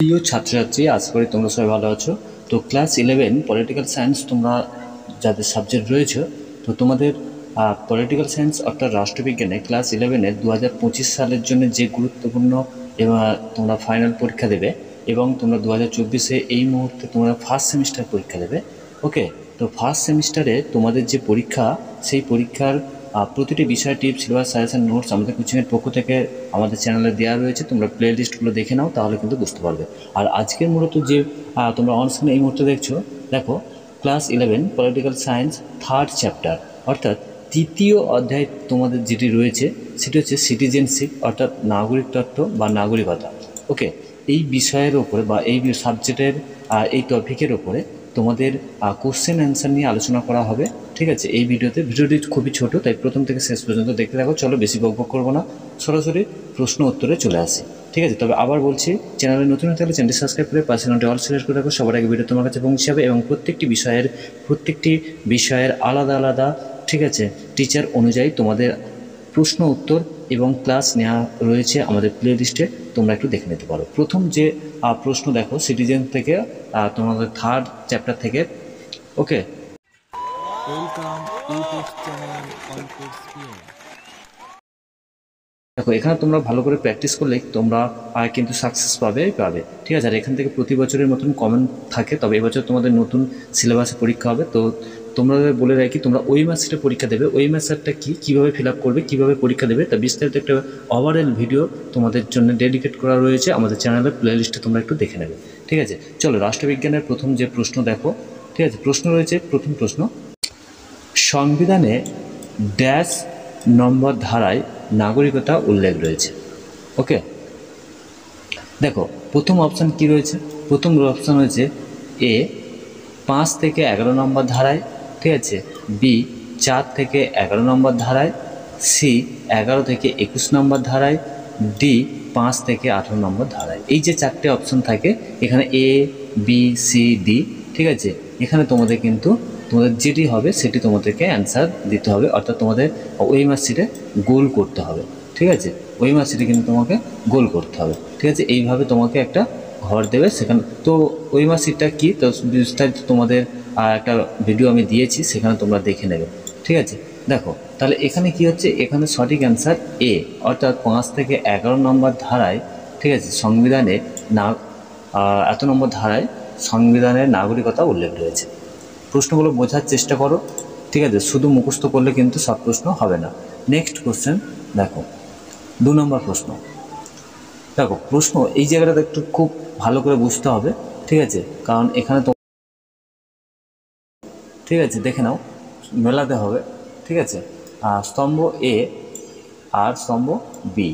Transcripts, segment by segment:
প্রিয় ছাত্রছাত্রী, আশা করি তোমরা সবাই ভালো আছো। তো ক্লাস 11 পলিটিক্যাল সায়েন্স তোমরা যাদের সাবজেক্ট রয়েছে, তো তোমাদের পলিটিক্যাল সায়েন্স অর্থাৎ রাষ্ট্রবিজ্ঞানে ক্লাস 11-এর 2025 সালের জন্য যে গুরুত্বপূর্ণ এবং তোমরা ফাইনাল পরীক্ষা দেবে, এবং তোমরা 2024-এ এই মুহূর্তে তোমরা ফার্স্ট সেমিস্টার পরীক্ষা দেবে। ওকে, তো ফার্স্ট সেমিস্টারে তোমাদের যে পরীক্ষা, সেই পরীক্ষার প্রতিটি বিষয় টিপস, সিলেবাস, সাজেশন, নোটস আমাদের কোচিংয়ের পক্ষ থেকে আমাদের চ্যানেলে দেওয়া রয়েছে। তোমরা প্লে লিস্টগুলো দেখে নাও, তাহলে কিন্তু বুঝতে পারবে। আর আজকের মূলত যে তোমরা অনস্ক্রিনে এই মুহূর্তে দেখছো, দেখো class 11 political science third chapter অর্থাৎ তৃতীয় অধ্যায় তোমাদের যেটি রয়েছে সেটি হচ্ছে সিটিজেনশিপ অর্থাৎ নাগরিকতত্ত্ব বা নাগরিকতা। ওকে, এই বিষয়ের ওপরে বা এই সাবজেক্টের এই টপিকের ওপরে তোমাদের কোশ্চেন অ্যান্সার নিয়ে আলোচনা করা হবে। ঠিক আছে, এই ভিডিওটি খুবই ছোট, তাই প্রথম থেকে শেষ পর্যন্ত দেখতে থাকো। চলো বেশি বকবক করবো না, সরাসরি প্রশ্ন উত্তরে চলে আসি। ঠিক আছে, তবে আবার বলছি, চ্যানেলে নতুন হতে হলে চ্যানেলটি সাবস্ক্রাইব করে পাশে ঘন্টা অল সিলেক্ট করে রাখো। সবার আগে ভিডিও তোমার কাছে পৌঁছাবে এবং প্রত্যেকটি বিষয়ের আলাদা আলাদা, ঠিক আছে, টিচার অনুযায়ী তোমাদের প্রশ্ন উত্তর এবং ক্লাস নেওয়া রয়েছে আমাদের প্লে লিস্টে, তোমরা একটু দেখে নিতে পারো। প্রথম যে প্রশ্ন দেখো সিটিজেন থেকে, তোমাদের থার্ড চ্যাপ্টার থেকে। ওকে, ওয়েলকাম ইউটিউব চ্যানেল অল্পের স্পিন। দেখো এখানে তোমরা ভালো করে প্র্যাকটিস করলে তোমরা কিন্তু সাকসেস পাবে। ঠিক আছে, আর এখান থেকে প্রতি বছরের মতন কমেন্ট থাকে, তবে এবছর তোমাদের নতুন সিলেবাসে পরীক্ষা হবে। তো তোমরা বলে রাখি, তোমরা ওই মাসটা পরীক্ষা দেবে। ওই মাসটা কীভাবে ফিল আপ করবে, কীভাবে পরীক্ষা দেবে, তা বিস্তারিত একটা ওভারঅল ভিডিও তোমাদের জন্য ডেডিকেট করা রয়েছে আমাদের চ্যানেলের প্লে লিস্টে, তোমরা একটু দেখে নেবে। ঠিক আছে, চলো রাষ্ট্রবিজ্ঞানের প্রথম যে প্রশ্ন দেখো। ঠিক আছে, প্রশ্ন রয়েছে, প্রথম প্রশ্ন, সংবিধানে ড্যাশ নম্বর ধারায় নাগরিকতা উল্লেখ রয়েছে। ওকে, দেখো প্রথম অপশান কি রয়েছে, প্রথম অপশান রয়েছে এ 5 থেকে 11 নম্বর ধারায়, ঠিক আছে, বি 4 থেকে 11 নম্বর ধারায়, সি 11 থেকে 21 নম্বর ধারায়, ডি 5 থেকে 18 নম্বর ধারায়। এই যে চারটে অপশান থাকে এখানে, এ বি সি ডি, ঠিক আছে, এখানে তোমাদের যেটি হবে সেটি তোমাদেরকে অ্যান্সার দিতে হবে, অর্থাৎ তোমাদের ওই মার্কশিটে গোল করতে হবে। ঠিক আছে, ওই মার্কশিটে কিন্তু তোমাকে গোল করতে হবে। ঠিক আছে, এইভাবে তোমাকে একটা ঘর দেবে সেখানে। তো ওই মার্কশিটটা কী, তো বিস্তারিত তোমাদের একটা ভিডিও আমি দিয়েছি, সেখানে তোমরা দেখে নেবে। ঠিক আছে, দেখো তাহলে এখানে কি হচ্ছে, এখানে সঠিক অ্যান্সার এ, অর্থাৎ 5 থেকে 11 নম্বর ধারায়, ঠিক আছে, সংবিধানে না এত নম্বর ধারায় সংবিধানের নাগরিকতা উল্লেখ রয়েছে। প্রশ্নগুলো বোঝার চেষ্টা করো। ঠিক আছে, শুধু মুখস্থ করলে কিন্তু সব প্রশ্ন হবে না। নেক্সট কোশ্চেন দেখো, 2 নম্বর প্রশ্ন। দেখো প্রশ্ন এই জায়গাটা একটু খুব ভালো করে বুঝতে হবে। ঠিক আছে, কারণ এখানে তো, ঠিক আছে, দেখে নাও, মেলাতে হবে। ঠিক আছে, স্তম্ভ এ আর স্তম্ভ বি।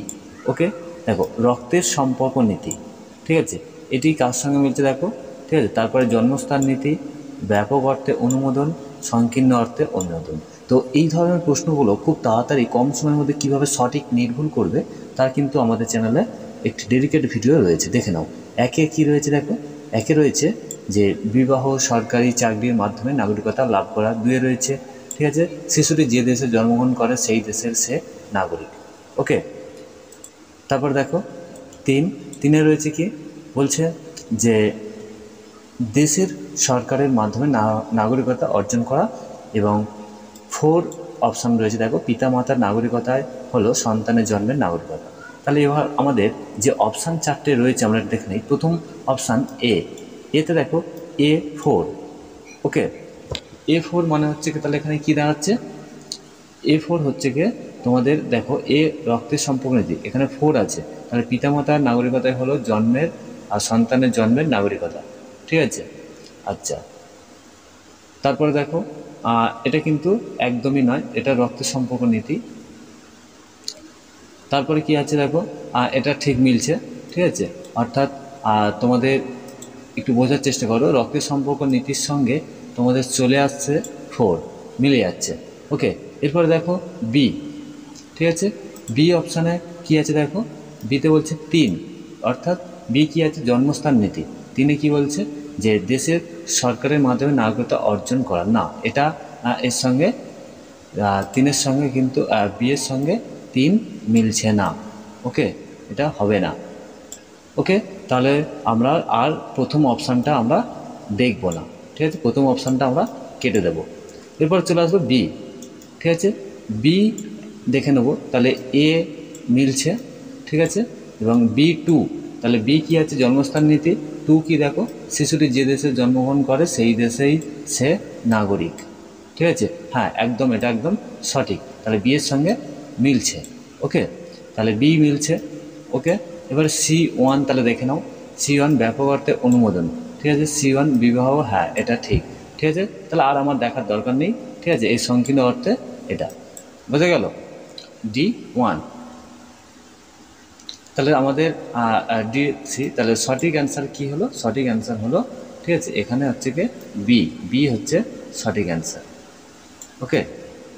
ওকে, দেখো রক্তের সম্পর্ক নীতি, ঠিক আছে, এটি কার সঙ্গে মিলছে দেখো। ঠিক আছে, তারপরে জন্মস্থান নীতি, ব্যাপক অর্থে অনুমোদন, সংকীর্ণ অর্থে অনুমোদন। তো এই ধরনের প্রশ্নগুলো খুব তাড়াতাড়ি কম সময়ের মধ্যে কীভাবে সঠিক নির্ভুল করবে, তার কিন্তু আমাদের চ্যানেলে একটি ডেডিকেট ভিডিও রয়েছে, দেখে নাও। একে কি রয়েছে দেখো, একে রয়েছে যে বিবাহ, সরকারি চাকরির মাধ্যমে নাগরিকতা লাভ করা। 2 রয়েছে, ঠিক আছে, শিশুটি যে দেশে জন্মগ্রহণ করে সেই দেশের সে নাগরিক। ওকে, তারপর দেখো 3 রয়েছে কি বলছে, যে দেশের সরকারের মাধ্যমে নাগরিকতা অর্জন করা। এবং 4 অপশান রয়েছে দেখো, পিতামাতার নাগরিকতায় হলো সন্তানের জন্মের নাগরিকতা। তাহলে এবার আমাদের যে অপশান 4টে রয়েছে আমরা দেখে নিই। প্রথম অপশান এতে দেখো A4। ওকে, A4 মানে হচ্ছে কি, তাহলে এখানে কি দাঁড়াচ্ছে, A4 হচ্ছে কি তোমাদের দেখো, এ রক্তের সম্পর্ক নীতি, এখানে 4 আছে, তাহলে পিতামাতার নাগরিকতায় হলো জন্মের আর সন্তানের জন্মের নাগরিকতা। ঠিক আছে, আচ্ছা, তারপরে দেখো এটা কিন্তু একদমই নয়, এটা রক্তের সম্পর্ক নীতি। তারপরে কি আছে দেখো, এটা ঠিক মিলছে। ঠিক আছে, অর্থাৎ তোমাদের একটু বোঝার চেষ্টা করো, রক্তের সম্পর্ক নীতির সঙ্গে তোমাদের চলে আসছে 4, মিলে যাচ্ছে। ওকে, এরপরে দেখো বি। ঠিক আছে, বি অপশানে কি আছে দেখো, বিতে বলছে 3, অর্থাৎ বি কি আছে, জন্মস্থান নীতি। 3 কি বলছে, যে দেশের সরকারের মাধ্যমে নাগরিকতা অর্জন করা। না, এটা এর সঙ্গে 3-এর সঙ্গে কিন্তু বিয়ের সঙ্গে 3 মিলছে না। ওকে, এটা হবে না। ওকে, তাহলে আমরা আর প্রথম অপশানটা আমরা দেখব না, ঠিক আছে, প্রথম অপশানটা আমরা কেটে দেব। এরপর চলে আসবো বি, ঠিক আছে, বি দেখে নেব, তাহলে এ মিলছে, ঠিক আছে, এবং B2, তাহলে বি কী আছে, জন্মস্থান নীতি, টু কি দেখো, শিশুটি যে দেশে জন্মগ্রহণ করে সেই দেশেই সে নাগরিক, ঠিক আছে, হ্যাঁ একদম, এটা একদম সঠিক, তাহলে বি এর সঙ্গে মিলছে। ওকে, তাহলে বি মিলছে। ওকে, এবারে C1 তাহলে দেখে নাও, C1 ব্যাপক অর্থে অনুমোদন, ঠিক আছে, C1 বিবাহ, হ্যাঁ এটা ঠিক, ঠিক আছে, তাহলে আর আমার দেখার দরকার নেই, ঠিক আছে, এই সংকীর্ণ অর্থে এটা বোঝা গেল। D1, তাহলে আমাদের D3, তাহলে সঠিক অ্যান্সার কি হলো, সঠিক অ্যান্সার হলো, ঠিক আছে, এখানে হচ্ছে কি বি, বি হচ্ছে সঠিক অ্যান্সার। ওকে,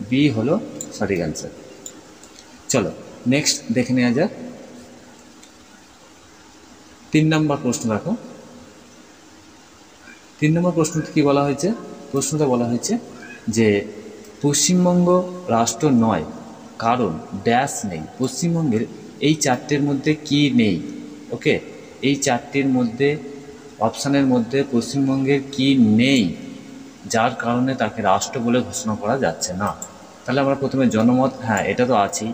বি হলো সঠিক অ্যান্সার। চলো নেক্সট দেখে নেওয়া যাক 3 নম্বর প্রশ্ন। দেখো 3 নম্বর প্রশ্নতে কী বলা হয়েছে, প্রশ্নটা বলা হয়েছে যে পশ্চিমবঙ্গ রাষ্ট্র নয় কারণ ড্যাশ নেই, পশ্চিমবঙ্গের এই চারটের মধ্যে কি নেই। ওকে, এই চারটির মধ্যে অপশানের মধ্যে পশ্চিমবঙ্গের কি নেই যার কারণে তাকে রাষ্ট্র বলে ঘোষণা করা যাচ্ছে না। তাহলে আমরা প্রথমে জনমত, হ্যাঁ এটা তো আছেই,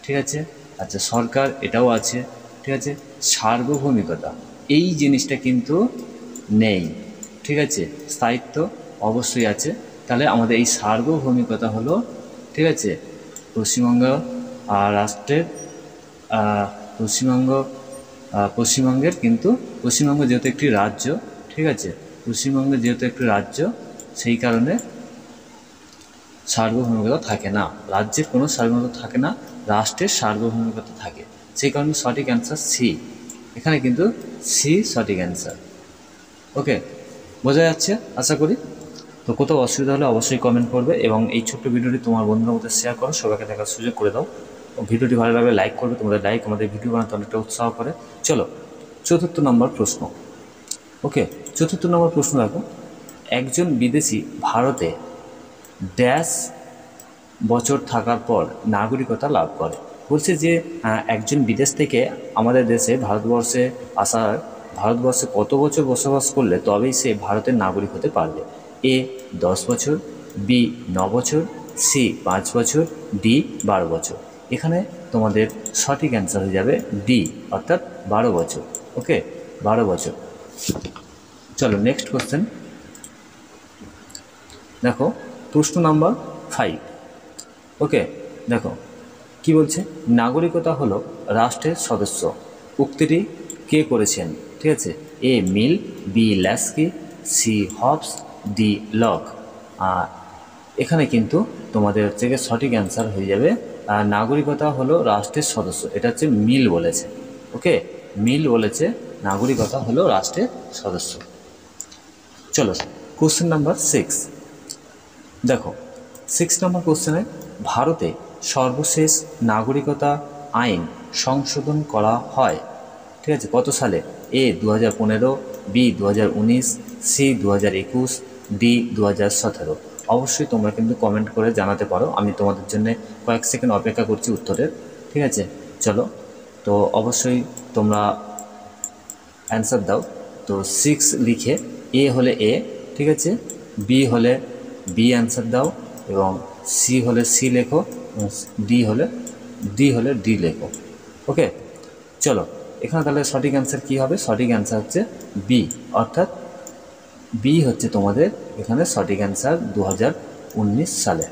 ঠিক আছে, আচ্ছা সরকার এটাও আছে, ঠিক আছে, সার্বভৌমিকতা এই জিনিসটা কিন্তু নেই, ঠিক আছে, স্থায়িত্ব অবশ্যই আছে, তাহলে আমাদের এই সার্বভৌমিকতা হলো, ঠিক আছে, পশ্চিমবঙ্গ রাষ্ট্রের পশ্চিমবঙ্গের কিন্তু পশ্চিমবঙ্গ যেহেতু একটি রাজ্য, ঠিক আছে, পশ্চিমবঙ্গ যেহেতু একটি রাজ্য সেই কারণে সার্বভৌমিকতা থাকে না, রাজ্যের কোনো সার্বভৌমিকতা থাকে না, রাষ্ট্রের সার্বভৌমিকতা থাকে, সেই কারণে সঠিক অ্যান্সার সি, এখানে কিন্তু সি সঠিক অ্যান্সার। ওকে, বোঝা যাচ্ছে আশা করি। তো কোথাও অসুবিধা হলে অবশ্যই কমেন্ট করবে এবং এই ছোট্ট ভিডিওটি তোমার বন্ধুদের মধ্যে শেয়ার করো, সবাইকে দেখার সুযোগ করে দাও। ভিডিওটি ভালো লাগলে লাইক করবে, তোমাদের লাইক আমাদের ভিডিও বানাতে অনেকটা উৎসাহ করে। চলো 4র্থ নম্বর প্রশ্ন। ওকে, 4র্থ নম্বর প্রশ্ন দেখো, একজন বিদেশি ভারতে ড্যাশ বছর থাকার পর নাগরিকতা লাভ করে। বলছে যে একজন বিদেশ থেকে আমাদের দেশে ভারতবর্ষে আসার, ভারতবর্ষে কত বছর বসবাস করলে তবেই সে ভারতের নাগরিক হতে পারবে। এ 10 বছর, বি 9 বছর, সি 5 বছর, ডি 12 বছর। এখানে তোমাদের সঠিক অ্যান্সার হয়ে যাবে ডি, অর্থাৎ 12 বছর। ওকে, 12 বছর। চলো নেক্সট কোশ্চেন দেখো, প্রশ্ন নাম্বার 5। ওকে, দেখো কি বলছে, নাগরিকতা হলো রাষ্ট্রের সদস্য, উক্তিটি কে করেছেন, ঠিক আছে, A Mill, B Laski, C Hobbes, D Locke. এখানে কিন্তু তোমাদের হচ্ছে গিয়ে সঠিক অ্যান্সার হয়ে যাবে নাগরিকতা হলো রাষ্ট্রের সদস্য, এটা হচ্ছে মিল বলেছে। ওকে, মিল বলেছে নাগরিকতা হলো রাষ্ট্রের সদস্য। চলো কোশ্চেন নাম্বার 6 দেখো, 6 নম্বর কোশ্চেনে ভারতে সর্বশেষ নাগরিকতা আইন সংশোধন করা হয়, ঠিক আছে, কত সালে, এ 2015, বি 2019, সি 2021, ডি 2017। অবশ্যই তোমরা কিন্তু কমেন্ট করে জানাতে পারো, আমি তোমাদের জন্য কয়েক সেকেন্ড অপেক্ষা করছি উত্তরের, ঠিক আছে। চলো, তো অবশ্যই তোমরা অ্যান্সার দাও। তো 6 লিখে এ হলে এ, ঠিক আছে, বি হলে বি অ্যান্সার দাও, এবং সি হলে সি লেখো, ডি হলে ডি লেখো। ওকে, চলো এখানে তাহলে সঠিক অ্যান্সার কী হবে, সঠিক অ্যান্সার হচ্ছে বি, অর্থাৎ বি হচ্ছে তোমাদের এখানে সঠিক অ্যান্সার 2019 সালে।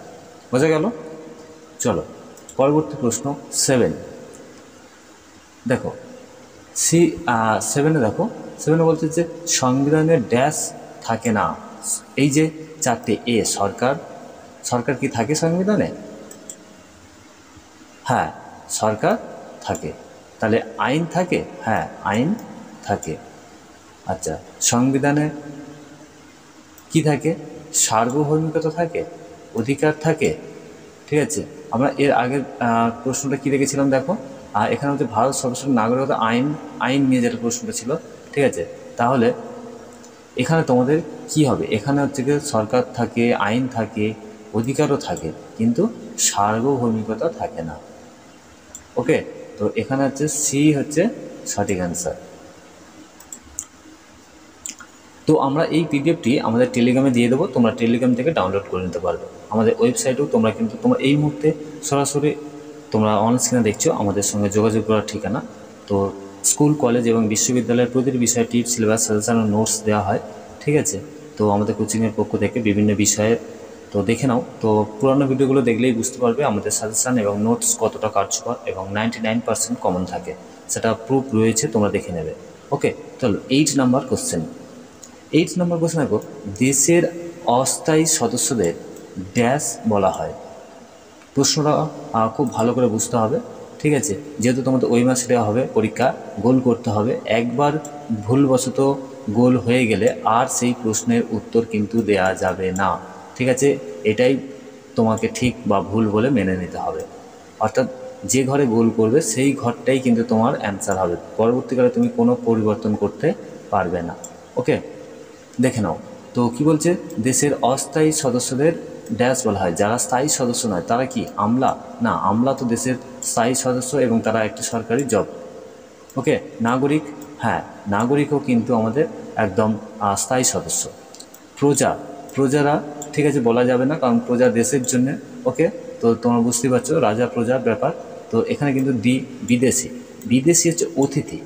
বোঝা গেল। চলো পরবর্তী প্রশ্ন 7 দেখো, সেভেনে দেখো, সেভেনে বলছে যে সংবিধানের ড্যাশ থাকে না। এই যে 4টে এ, সরকার কি থাকে সংবিধানে, হ্যাঁ সরকার থাকে। তাহলে আইন থাকে, হ্যাঁ আইন থাকে। আচ্ছা, সংবিধানে কি থাকে, সার্বভৌমিকতা থাকে, অধিকার থাকে, ঠিক আছে। আমরা এর আগের প্রশ্নটা কী দেখেছিলাম দেখো, আর এখানে হচ্ছে ভারত সর্বশেষ নাগরিকতা আইন নিয়ে যেটা প্রশ্নটা ছিল, ঠিক আছে। তাহলে এখানে তোমাদের কি হবে, এখানে হচ্ছে কি সরকার থাকে, আইন থাকে, অধিকারও থাকে, কিন্তু সার্বভৌমিকতা থাকে না। ওকে, তো এখানে হচ্ছে সি হচ্ছে সঠিক অ্যান্সার। তো আমরা এই পিডিএফটি আমাদের টেলিগ্রামে দিয়ে দেবো, তোমরা টেলিগ্রাম থেকে ডাউনলোড করে নিতে পারবে। আমাদের ওয়েবসাইটেও তোমরা কিন্তু তোমরা এই মুহূর্তে সরাসরি তোমরা অন স্ক্রিনে দেখছো আমাদের সঙ্গে যোগাযোগ করার ঠিকানা। তো স্কুল, কলেজ এবং বিশ্ববিদ্যালয়ের প্রতিটি বিষয়ে টিপস, সিলেবাস, সাজেশন ও নোটস দেওয়া হয়, ঠিক আছে। তো আমাদের কোচিংয়ের পক্ষ থেকে বিভিন্ন বিষয়ে তো দেখে নাও। তো পুরানো ভিডিওগুলো দেখলেই বুঝতে পারবে আমাদের সাজেশন এবং নোটস কতটা কার্যকর এবং 99% কমন থাকে, সেটা প্রুফ রয়েছে, তোমরা দেখে নেবে। ওকে, চলো 8 নাম্বার কোশ্চেন। 8 নম্বর কোশ্চেন দেখো, দেশের অস্থায়ী সদস্যদের ড্যাশ বলা হয়। প্রশ্নটা খুব ভালো করে বুঝতে হবে, ঠিক আছে। যেহেতু তোমাদের ওই মাসে দেওয়া হবে পরীক্ষা, গোল করতে হবে। একবার ভুলবশত গোল হয়ে গেলে আর সেই প্রশ্নের উত্তর কিন্তু দেয়া যাবে না, ঠিক আছে। এটাই তোমাকে ঠিক বা ভুল বলে মেনে নিতে হবে। অর্থাৎ যে ঘরে গোল করবে সেই ঘরটাই কিন্তু তোমার অ্যান্সার হবে, পরবর্তীকালে তুমি কোনো পরিবর্তন করতে পারবে না। ওকে, দেখে নাও। তো কি বলছে, দেশের অস্থায়ী সদস্যদের ড্যাশ বলা হয়। যারা স্থায়ী সদস্য নয় তারা কি আমলা? না, আমলা তো দেশের স্থায়ী সদস্য এবং তারা একটি সরকারি জব। ওকে, নাগরিক, হ্যাঁ নাগরিকও কিন্তু আমাদের একদম স্থায়ী সদস্য। প্রজা, প্রজারা ঠিক আছে বলা যাবে না, কারণ প্রজা দেশের জন্যে। ওকে, তো তোমরা বুঝতেই পারছো রাজা প্রজার ব্যাপার। তো এখানে কিন্তু বিদেশি, বিদেশি হচ্ছে অতিথি,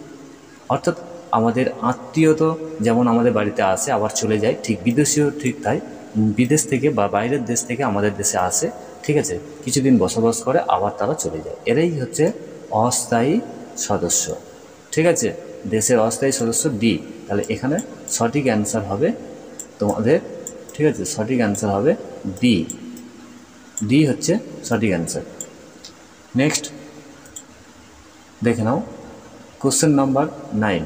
অর্থাৎ আমাদের আত্মীয় তো যেমন আমাদের বাড়িতে আসে আবার চলে যায়, ঠিক বিদেশিও ঠিক তাই। বিদেশ থেকে বা বাইরের দেশ থেকে আমাদের দেশে আসে, ঠিক আছে, কিছুদিন বসবাস করে আবার তারা চলে যায়, এরাই হচ্ছে অস্থায়ী সদস্য, ঠিক আছে। দেশের অস্থায়ী সদস্য ডি। তাহলে এখানে সঠিক অ্যান্সার হবে তোমাদের, ঠিক আছে, সঠিক অ্যান্সার হবে ডি। ডি হচ্ছে সঠিক অ্যান্সার। নেক্সট দেখে নাও কোশ্চেন নাম্বার 9।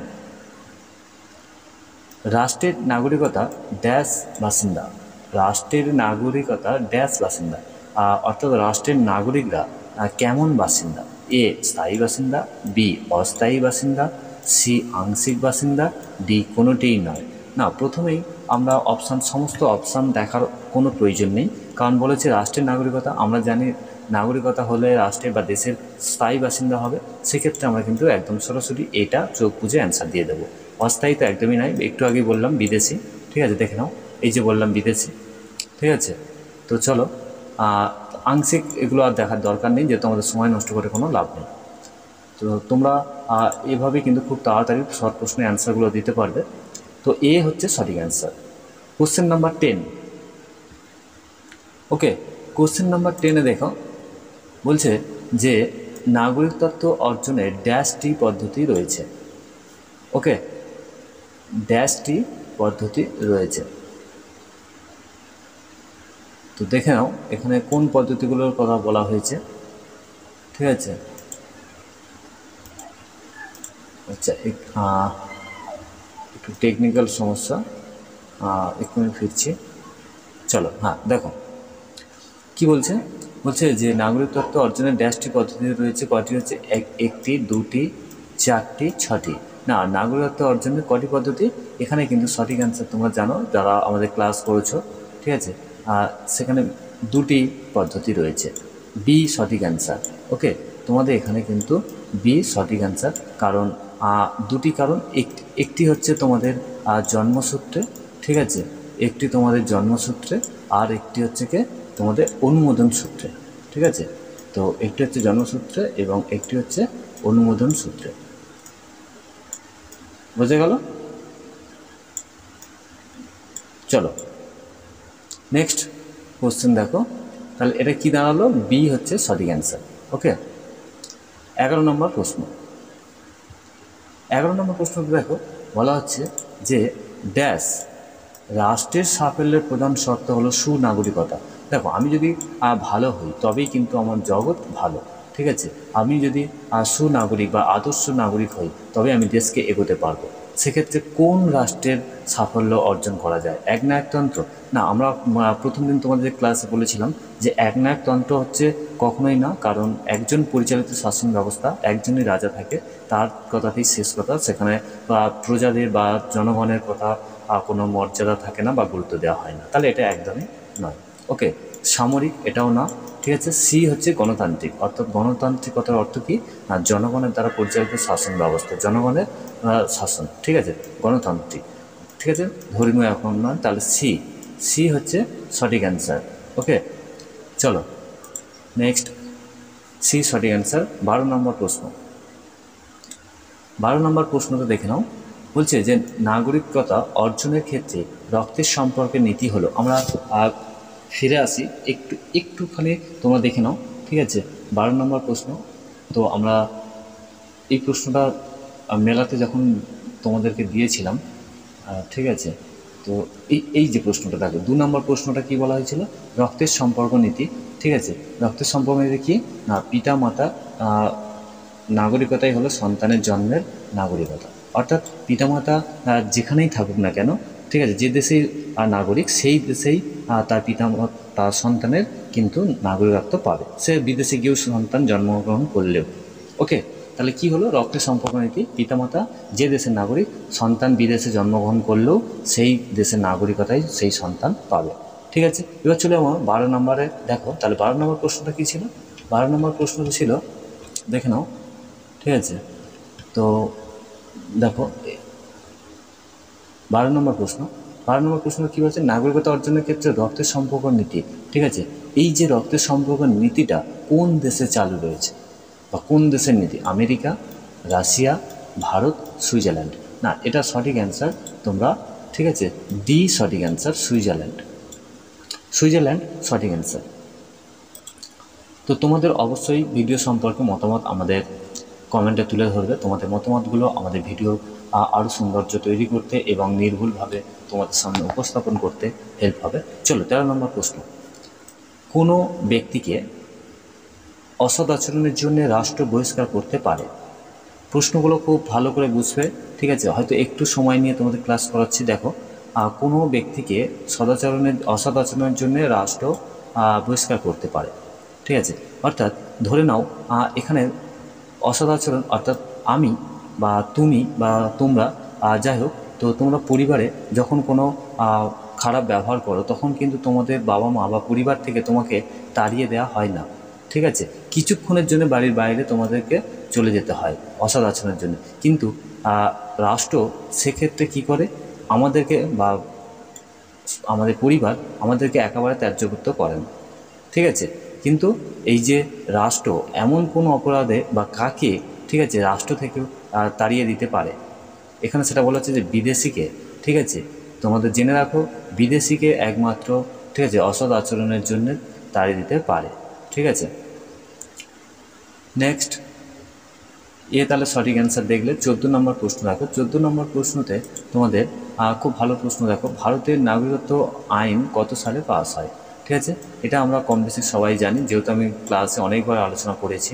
রাষ্ট্রের নাগরিকতা ড্যাশ বাসিন্দা। রাষ্ট্রের নাগরিকতা ড্যাশ বাসিন্দা, অর্থাৎ রাষ্ট্রের নাগরিকরা কেমন বাসিন্দা? এ স্থায়ী বাসিন্দা, বি অস্থায়ী বাসিন্দা, সি আংশিক বাসিন্দা, ডি কোনোটিই নয়। না, প্রথমেই আমরা সমস্ত অপশান দেখার কোনো প্রয়োজন নেই, কারণ বলেছে রাষ্ট্রের নাগরিকতা। আমরা জানি নাগরিকতা হলে রাষ্ট্রের বা দেশের স্থায়ী বাসিন্দা হবে, সেক্ষেত্রে আমরা কিন্তু একদম সরাসরি এটা চোখ বুঝে অ্যান্সার দিয়ে দেবো। অস্থায়ী তো একদমই নয়, একটু আগে বললাম বিদেশি, ঠিক আছে, দেখে নাও, এই যে বললাম বিদেশি, ঠিক আছে। তো চলো আংশিক এগুলো আর দেখার দরকার নেই, যেহেতু আমাদের সময় নষ্ট করে কোনো লাভ নেই। তো তোমরা এভাবে কিন্তু খুব তাড়াতাড়ি শর্ট প্রশ্নের অ্যান্সারগুলো দিতে পারবে। তো এ হচ্ছে সঠিক অ্যান্সার। Question number 10। ওকে, কোশ্চেন নাম্বার 10-এ দেখো, বলছে যে নাগরিকত্ব অর্জনের ড্যাশটি পদ্ধতি রয়েছে। ওকে, ড্যাশটি পদ্ধতি রয়েছে। তো দেখে নাও এখানে কোন পদ্ধতিগুলোর কথা বলা হয়েছে, ঠিক আছে। আচ্ছা, একটু টেকনিক্যাল সমস্যা, একটু ফিরছি, চলো। হ্যাঁ দেখো কি বলছে, বলছে যে নাগরিকত্ব অর্জনের ড্যাশটি পদ্ধতি রয়েছে। কয়টি হচ্ছে? একটি, দুটি, চারটি, ছটি। না, নাগরিকত্ব অর্জনের কটি পদ্ধতি? এখানে কিন্তু সঠিক অ্যান্সার তোমরা জানো যারা আমাদের ক্লাস করেছো, ঠিক আছে। সেখানে দুটি পদ্ধতি রয়েছে, বি সঠিক অ্যান্সার। ওকে, তোমাদের এখানে কিন্তু বি সঠিক অ্যান্সার। কারণ দুটি কারণ, একটি হচ্ছে তোমাদের জন্মসূত্রে, ঠিক আছে, একটি তোমাদের জন্মসূত্রে, আর একটি হচ্ছে কি তোমাদের অনুমোদন সূত্রে, ঠিক আছে। তো একটি হচ্ছে জন্মসূত্রে এবং একটি হচ্ছে অনুমোদন সূত্রে। বোঝা গেল? চলো নেক্সট কোশ্চেন দেখো। তাহলে এটা কি দাঁড়ালো? বি হচ্ছে সঠিক অ্যান্সার। ওকে, 11 নম্বর প্রশ্ন। 11 নম্বর প্রশ্নটা দেখো, বলা হচ্ছে যে ড্যাশ রাষ্ট্রের সাফল্যের প্রধান শর্ত হলো সুনাগরিকতা। দেখো, আমি যদি ভালো হই তবেই কিন্তু আমার জগৎ ভালো, ঠিক আছে। আমি যদি সুনাগরিক বা আদর্শ নাগরিক হই তবে আমি দেশকে এগোতে পারবো। সেক্ষেত্রে কোন রাষ্ট্রের সাফল্য অর্জন করা যায়? একনায়কতন্ত্র? না, আমরা প্রথম দিন তোমাদের ক্লাসে বলেছিলাম যে একনায়কতন্ত্র হচ্ছে কখনোই না, কারণ একজন পরিচালিত শাসন ব্যবস্থা, একজনই রাজা থাকে, তার কথাতেই শেষ কথা, সেখানে প্রজাদের বা জনগণের কথা কোনো মর্যাদা থাকে না বা গুরুত্ব দেওয়া হয় না, তাহলে এটা একদমই নয়। ওকে, সামরিক, এটাও না, ঠিক আছে। সি হচ্ছে গণতান্ত্রিক, অর্থাৎ গণতান্ত্রিকতার অর্থ কি? না, জনগণের দ্বারা পরিচালিত শাসন ব্যবস্থা, জনগণের শাসন, ঠিক আছে, গণতান্ত্রিক। ঠিক আছে, ধর্মীয় এককম নয়, তাহলে সি, সি হচ্ছে সঠিক অ্যান্সার। ওকে, চলো নেক্সট, সি সঠিক অ্যান্সার। 12 নম্বর প্রশ্ন, 12 নম্বর প্রশ্নটা দেখে নাও। বলছে যে নাগরিকতা অর্জনের ক্ষেত্রে রক্তের সম্পর্কের নীতি হলো, আমরা ফিরে আসি একটুখানি, তোমরা দেখে নাও। ঠিক আছে, 12 নম্বর প্রশ্ন। তো আমরা এই প্রশ্নটা মেলাতে যখন তোমাদেরকে দিয়েছিলাম, ঠিক আছে, তো এই যে প্রশ্নটা দেখো, 2 নম্বর প্রশ্নটা কি বলা হয়েছিল, রক্তের সম্পর্ক নীতি। ঠিক আছে, রক্তের সম্পর্ক নীতি কি না, পিতা মাতা নাগরিকতাই হলো সন্তানের জন্মের নাগরিকতা, অর্থাৎ পিতামাতা যেখানেই থাকুক না কেন, ঠিক আছে, যে দেশেই নাগরিক সেই দেশেই তার তার সন্তানের কিন্তু নাগরিকত্ব পাবে, সে বিদেশে গিয়েও সন্তান জন্মগ্রহণ করলেও। ওকে, তাহলে কি হলো, রক্তের সম্পর্ক নীতি, পিতামাতা যে দেশের নাগরিক, সন্তান বিদেশে জন্মগ্রহণ করলেও সেই দেশের নাগরিকতাই সেই সন্তান পাবে। ঠিক আছে, এবার চলে আমার 12 নম্বরে দেখো, তাহলে 12 নম্বর প্রশ্নটা কী ছিল, 12 নম্বর প্রশ্নটা ছিল, দেখে নাও। ঠিক আছে, তো দেখো 12 নম্বর প্রশ্ন, 12 নম্বর প্রশ্ন কী বলছে, নাগরিকতা অর্জনের ক্ষেত্রে রক্তের সম্পর্ক নীতি। ঠিক আছে, এই যে রক্তের সম্পর্ক নীতিটা কোন দেশে চালু রয়েছে বা কোন দেশের নীতি, আমেরিকা, রাশিয়া, ভারত, সুইজারল্যান্ড? না, এটা সঠিক অ্যান্সার তোমরা, ঠিক আছে, ডি সঠিক অ্যান্সার, সুইজারল্যান্ড, সুইজারল্যান্ড সঠিক অ্যান্সার। তো তোমাদের অবশ্যই ভিডিও সম্পর্কে মতামত আমাদের কমেন্টে তুলে ধরবে, তোমাদের মতামতগুলো আমাদের ভিডিও আরও সৌন্দর্য তৈরি করতে এবং নির্ভুলভাবে তোমাদের সামনে উপস্থাপন করতে হেল্প হবে। চলো 13 নম্বর প্রশ্ন, কোনো ব্যক্তিকে অসৎ আচরণের জন্য রাষ্ট্র বহিষ্কার করতে পারে? প্রশ্নগুলো খুব ভালো করে বুঝবে, ঠিক আছে, হয়তো একটু সময় নিয়ে তোমাদের ক্লাস করাচ্ছি। দেখো, কোনো ব্যক্তিকে অসৎ আচরণের জন্য রাষ্ট্র বহিষ্কার করতে পারে। ঠিক আছে, অর্থাৎ ধরে নাও এখানে অসৎ আচরণ, অর্থাৎ আমি বা তুমি বা তোমরা, যাই হোক, তো তোমরা পরিবারে যখন কোনো খারাপ ব্যবহার করো, তখন কিন্তু তোমাদের বাবা মা বা পরিবার থেকে তোমাকে তাড়িয়ে দেওয়া হয় না। ঠিক আছে, কিছুক্ষণের জন্য বাড়ির বাইরে তোমাদেরকে চলে যেতে হয় অসৎ আচরণের জন্য, কিন্তু রাষ্ট্র সেক্ষেত্রে কী করে, আমাদেরকে বা আমাদের পরিবার আমাদেরকে একেবারে ত্যায্যভুক্ত করে না। ঠিক আছে, কিন্তু এই যে রাষ্ট্র এমন কোনো অপরাধে বা কাকে, ঠিক আছে, রাষ্ট্র থেকেও তাড়িয়ে দিতে পারে, এখানে সেটা বলা হচ্ছে যে বিদেশিকে। ঠিক আছে, তোমাদের জেনে রাখো, বিদেশিকে একমাত্র, ঠিক আছে, অসৎ আচরণের জন্য তাড়িয়ে দিতে পারে। ঠিক আছে, নেক্সট, তাহলে সঠিক অ্যান্সার দেখলে। 14 নম্বর প্রশ্ন দেখো, 14 নম্বর প্রশ্নতে তোমাদের খুব ভালো প্রশ্ন দেখো, ভারতের নাগরিকত্ব আইন কত সালে পাস হয়? ঠিক আছে, এটা আমরা কম বেশি সবাই জানি, যেহেতু আমি ক্লাসে অনেকবার আলোচনা করেছি।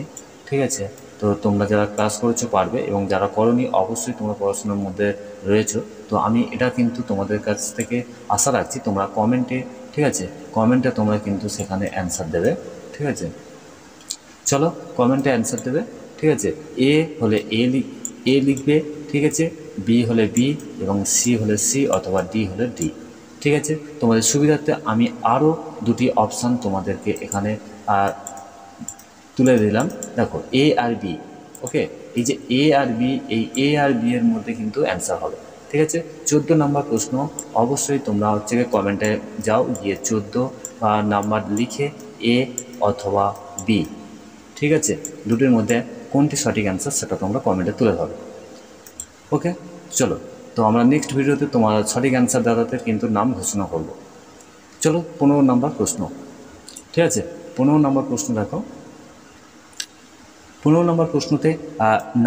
ঠিক আছে, তো তোমরা যারা ক্লাস করেছো পারবে, এবং যারা করোনি অবশ্যই তোমরা পড়াশোনার মধ্যে রয়েছো, তো আমি এটা কিন্তু তোমাদের কাছ থেকে আশা রাখছি তোমরা কমেন্টে, ঠিক আছে, কমেন্টে তোমরা কিন্তু সেখানে অ্যান্সার দেবে। ঠিক আছে, চলো কমেন্টে অ্যান্সার দেবে। ঠিক আছে, এ হলে এ লিখবে, ঠিক আছে, বি হলে বি, এবং সি হলে সি, অথবা ডি হলে ডি। ঠিক আছে, তোমাদের সুবিধার্থে আমি আরও দুটি অপশান তোমাদেরকে এখানে তুলে দিলাম। দেখো, এ আর বি। ওকে, এই যে এ আর বি, এই এ আর বি এর মধ্যে কিন্তু অ্যান্সার হবে। ঠিক আছে, 14 নম্বর প্রশ্ন, অবশ্যই তোমরা হচ্ছে কমেন্টে যাও, গিয়ে 14 নাম্বার লিখে এ অথবা বি, ঠিক আছে, দুটির মধ্যে কোনটি সঠিক অ্যান্সার সেটা তোমরা কমেন্টে তুলে ধরো। ওকে, চলো, তো আমরা নেক্সট ভিডিওতে তোমার সঠিক অ্যান্সার দাদাদের কিন্তু নাম ঘোষণা করব। চলো 15 নম্বর প্রশ্ন। ঠিক আছে, 15 নম্বর প্রশ্ন দেখো, 15 নম্বর প্রশ্নতে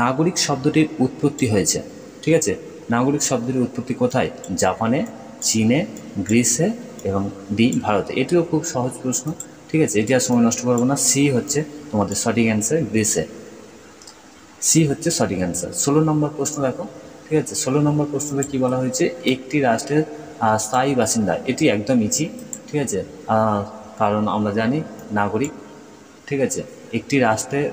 নাগরিক শব্দটির উৎপত্তি হয়েছে। ঠিক আছে, নাগরিক শব্দটির উৎপত্তি কোথায়? জাপানে, চীনে, গ্রিসে, এবং ডি ভারতে। এটিও খুব সহজ প্রশ্ন। ঠিক আছে, এটি আর সময় নষ্ট করবো না। সি হচ্ছে তোমাদের সঠিক অ্যান্সার, গ্রিসে, সি হচ্ছে সঠিক অ্যান্সার। 16 নম্বর প্রশ্ন দেখো। ঠিক আছে, 16 নম্বর প্রশ্নতে কী বলা হয়েছে, একটি রাষ্ট্রের স্থায়ী বাসিন্দা। এটি একদম ইজি। ঠিক আছে, কারণ আমরা জানি নাগরিক। ঠিক আছে, একটি রাষ্ট্রের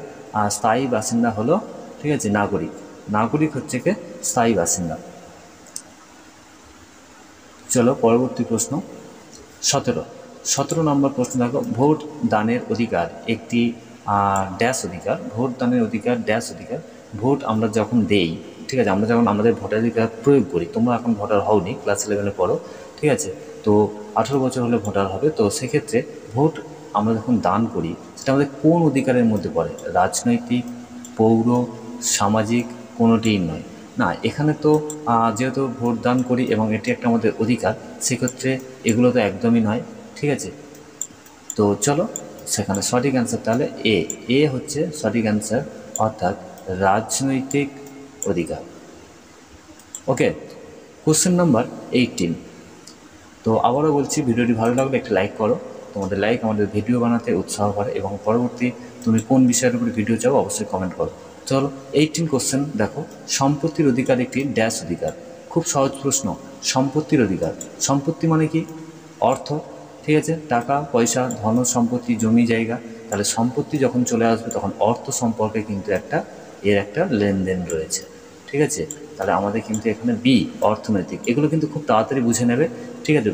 স্থায়ী বাসিন্দা হলো, ঠিক আছে, নাগরিক। নাগরিক হচ্ছে কি স্থায়ী বাসিন্দা। চলো পরবর্তী প্রশ্ন 17 নম্বর প্রশ্ন দেখো, ভোট দানের অধিকার একটি ড্যাশ অধিকার। ভোট দানের অধিকার ড্যাশ অধিকার। ভোট আমরা যখন দেই, ঠিক আছে, আমরা যখন আমাদের ভোটাধিকার প্রয়োগ করি, তোমরা এখন ভোটার হওনি, ক্লাস 11-এ পড়ো, ঠিক আছে, তো 18 বছর হলে ভোটার হবে। তো সেক্ষেত্রে ভোট আমরা যখন দান করি সেটা আমাদের কোন অধিকারের মধ্যে পড়ে? রাজনৈতিক, পৌর, সামাজিক, কোনোটিই নয়। না, এখানে তো যেহেতু ভোট দান করি এবং এটি একটা আমাদের অধিকার, সেক্ষেত্রে এগুলো তো একদমই নয়, ঠিক আছে। তো চলো সেখানে সঠিক অ্যান্সার তাহলে এ হচ্ছে সঠিক অ্যান্সার, অর্থাৎ রাজনৈতিক অধিকার। ওকে, কোশ্চেন নাম্বার 18। তো আবারও বলছি, ভিডিওটি ভালো লাগলে একটি লাইক করো। তোমাদের লাইক আমাদের ভিডিও বানাতে উৎসাহ করে এবং পরবর্তী তুমি কোন বিষয়ের উপরে ভিডিও চাও অবশ্যই কমেন্ট করো। চলো 18 কোশ্চেন দেখো, সম্পত্তির অধিকার একটি ড্যাশ অধিকার। খুব সহজ প্রশ্ন, সম্পত্তির অধিকার। সম্পত্তি মানে কি? অর্থ, ঠিক আছে, টাকা পয়সা, ধন সম্পত্তি, জমি জায়গা। তাহলে সম্পত্তি যখন চলে আসবে তখন অর্থ সম্পর্কে কিন্তু এর একটা লেনদেন রয়েছে, ঠিক আছে। তাহলে আমাদের কিন্তু এখানে বি অর্থনৈতিক, এগুলো কিন্তু খুব তাড়াতাড়ি বুঝে নেবে, ঠিক আছে।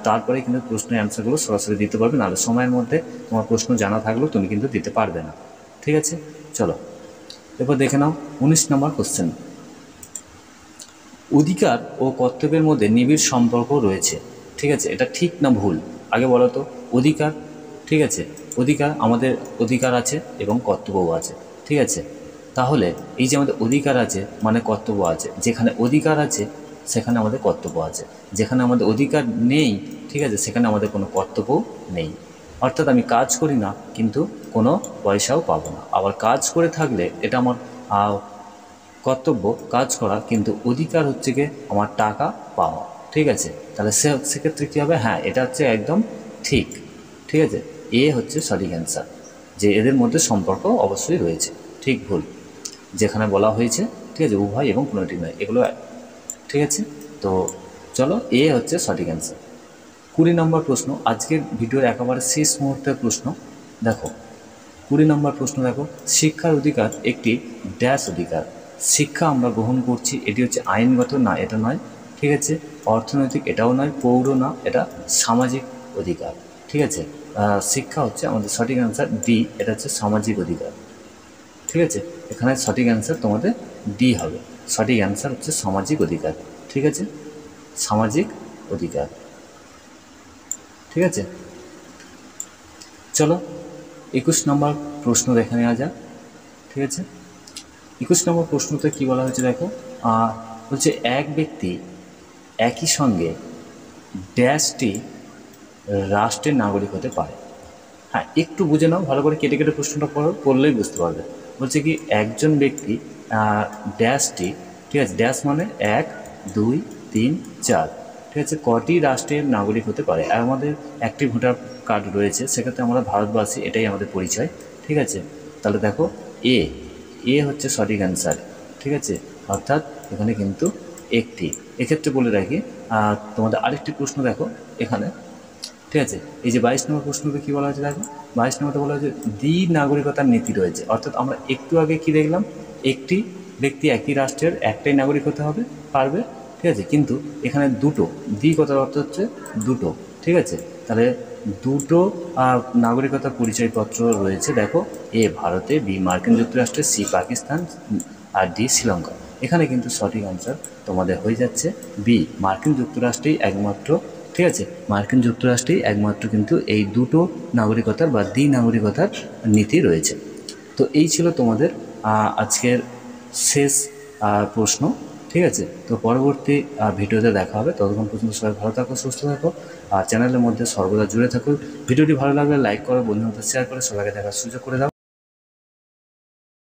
তারপরে কিন্তু প্রশ্নের অ্যান্সারগুলো সরাসরি দিতে পারবে, নাহলে সময়ের মধ্যে তোমার প্রশ্ন জানা থাকলেও তুমি কিন্তু দিতে পারবে না, ঠিক আছে। চলো এরপর দেখে নাও 19 নম্বর কোশ্চেন। অধিকার ও কর্তব্যের মধ্যে নিবিড় সম্পর্ক রয়েছে, ঠিক আছে, এটা ঠিক না ভুল? আগে বলো তো। অধিকার, ঠিক আছে, অধিকার, আমাদের অধিকার আছে এবং কর্তব্যও আছে, ঠিক আছে। তাহলে এই যে আমাদের অধিকার আছে মানে কর্তব্য আছে, যেখানে অধিকার আছে সেখানে আমাদের কর্তব্য আছে, যেখানে আমাদের অধিকার নেই, ঠিক আছে, সেখানে আমাদের কোনো কর্তব্যও নেই। অর্থাৎ আমি কাজ করি না কিন্তু কোনো পয়সাও পাবো না, আবার কাজ করে থাকলে এটা আমার কর্তব্য কাজ করা, কিন্তু অধিকার হচ্ছে গিয়ে আমার টাকা পাওয়া, ঠিক আছে। তাহলে সেক্ষেত্রে কী হবে? হ্যাঁ, এটা হচ্ছে একদম ঠিক, ঠিক আছে। এ হচ্ছে সঠিক অ্যান্সার, যে এদের মধ্যে সম্পর্ক অবশ্যই রয়েছে। ঠিক ভুল যেখানে বলা হয়েছে, ঠিক আছে, উভয় এবং কোনোটি নয়, এগুলো ঠিক আছে। তো চলো এ হচ্ছে সঠিক অ্যান্সার। 20 নম্বর প্রশ্ন, আজকের ভিডিওর একেবারে শেষ মুহূর্তের প্রশ্ন দেখো। 20 নম্বর প্রশ্ন দেখো, শিক্ষার অধিকার একটি ড্যাশ অধিকার। শিক্ষা আমরা গ্রহণ করছি, এটি হচ্ছে আইনগত, না এটা নয়, ঠিক আছে। অর্থনৈতিক, এটাও নয়। পৌর, না, এটা সামাজিক অধিকার, ঠিক আছে। শিক্ষা হচ্ছে আমাদের সঠিক অ্যান্সার ডি, এটা হচ্ছে সামাজিক অধিকার, ঠিক আছে। এখানে সঠিক অ্যান্সার তোমাদের ডি হবে, সঠিক অ্যান্সার হচ্ছে সামাজিক অধিকার, ঠিক আছে, সামাজিক অধিকার, ঠিক আছে। চলো 21 নম্বর প্রশ্ন দেখে নেওয়া যাক, ঠিক আছে। 21 নম্বর প্রশ্নতে কী বলা হয়েছে দেখো, বলছে এক ব্যক্তি একই সঙ্গে ড্যাশটি রাষ্ট্রের নাগরিক হতে পারে। হ্যাঁ, একটু বুঝে নাও ভালো করে, কেটে কেটে প্রশ্নটা পড়লেই বুঝতে পারবে। বলছে কি একজন ব্যক্তি ড্যাশটি, ঠিক আছে, ড্যাশ মানে 1 2 3 4, ঠিক আছে, কটি রাষ্ট্রের নাগরিক হতে পারে। আর আমাদের একটি ভোটার কার্ড রয়েছে, সেক্ষেত্রে আমরা ভারতবাসী, এটাই আমাদের পরিচয়, ঠিক আছে। তাহলে দেখো এ হচ্ছে সঠিক অ্যান্সার, ঠিক আছে, অর্থাৎ এখানে কিন্তু একটি। এক্ষেত্রে বলে রাখি তোমাদের আরেকটি প্রশ্ন দেখো এখানে, ঠিক আছে। এই যে 22 নম্বর প্রশ্নতে কী বলা হয়েছে দেখো, 22 নম্বরতে বলা হয়েছে দ্বি নাগরিকতার নীতি রয়েছে। অর্থাৎ আমরা একটু আগে কি দেখলাম, একটি ব্যক্তি একই রাষ্ট্রের একটাই নাগরিক হতে হবে পারবে, ঠিক আছে, কিন্তু এখানে দুটো, দ্বি কথার অর্থ হচ্ছে দুটো, ঠিক আছে। তাহলে দুটো নাগরিকতার পরিচয়পত্র রয়েছে দেখো, এ ভারতে, বি মার্কিন যুক্তরাষ্ট্রে, সি পাকিস্তান, আর ডি শ্রীলঙ্কা। এখানে কিন্তু সঠিক অ্যান্সার তোমাদের হয়ে যাচ্ছে বি, মার্কিন যুক্তরাষ্ট্রেই একমাত্র, ঠিক আছে, মার্কিন যুক্তরাষ্ট্রেই একমাত্র কিন্তু এই দুটো নাগরিকতার বা দ্বি নাগরিকতার নীতি রয়েছে। তো এই ছিল তোমাদের আজকের শেষ প্রশ্ন, ঠিক আছে। তো পরবর্তী ভিডিওতে দেখা হবে, ততক্ষণ পর্যন্ত সবাই ভালো থাকো, সুস্থ থাকো, আর চ্যানেলের মধ্যে সর্বদা জুড়ে থাকো। ভিডিওটি ভালো লাগলে লাইক করো, বন্ধুদের শেয়ার করে সবাইকে দেখার সুযোগ করে দাও।